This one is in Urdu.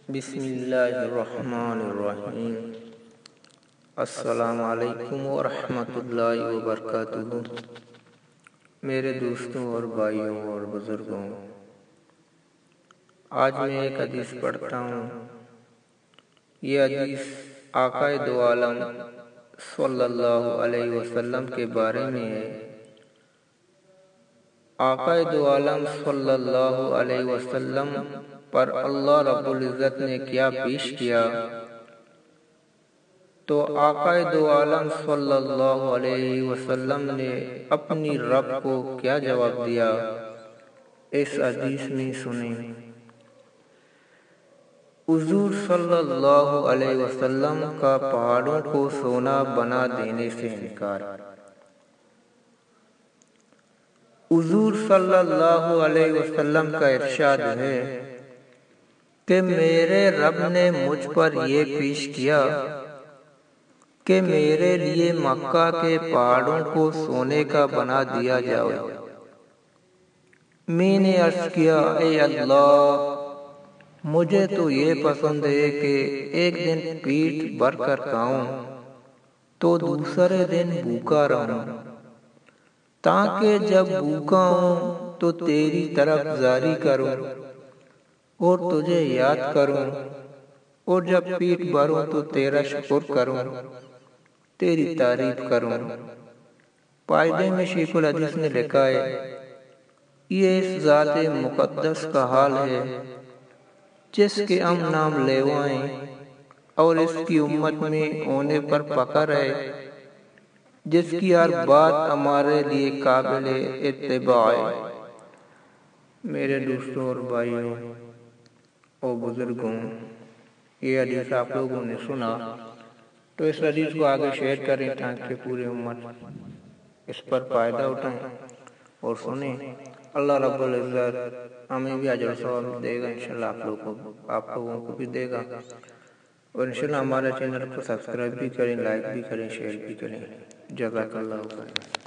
بسم اللہ الرحمن الرحیم۔ السلام علیکم ورحمۃ اللہ وبرکاتہ۔ میرے دوستوں اور بھائیوں اور بزرگوں، آج میں ایک حدیث پڑھتا ہوں۔ یہ حدیث آقا دو عالم صلی اللہ علیہ وسلم کے بارے میں ہے۔ آقا دو عالم صلی اللہ علیہ وسلم پر اللہ رب العزت نے کیا پیش کیا، تو آقا دو عالم صلی اللہ علیہ وسلم نے اپنی رب کو کیا جواب دیا، اس حدیث میں سنیں۔ حضور صلی اللہ علیہ وسلم کا پہاڑوں کو سونا بنا دینے سے انکار۔ حضور صلی اللہ علیہ وسلم کا ارشاد ہے کہ میرے رب نے مجھ پر یہ پیش کیا کہ میرے لیے مکہ کے پہاڑوں کو سونے کا بنا دیا جائے۔ میں نے عرض کیا، اے اللہ، مجھے تو یہ پسند ہے کہ ایک دن پیٹ بھر کر کھاؤں تو دوسرے دن بھوکا رہوں، تاکہ جب بھوکا ہوں تو تیری طرف جاری کروں اور تجھے یاد کروں، اور جب پیٹ بھروں تو تیرا شکر کروں، تیری تعریف کروں۔ فائدے میں شیخ الحدیث نے لکھا ہے، یہ اس ذات مقدس کا حال ہے جس کے ہم نام لیوائیں اور اس کی امت میں ہونے پر فخر ہے، جس کی ہر بات ہمارے لیے قابل اتباع ہے۔ میرے دوستوں اور بھائیوں اور بزرگوں، یہ حدیث آپ لوگوں نے سنا تو اس حدیث کو آگے شیئر کریں تاکہ پوری امت اس پر فائدہ اٹھائیں اور سنیں۔ اللہ رب العزت ہمیں بھی اجر و ثواب دے گا، انشاءاللہ آپ لوگوں کو بھی دے گا، اور انشاءاللہ ہمارے چینل کو سبسکرائب بھی کریں، لائک بھی کریں، شیئر بھی کریں۔ جزاک اللہ خیر۔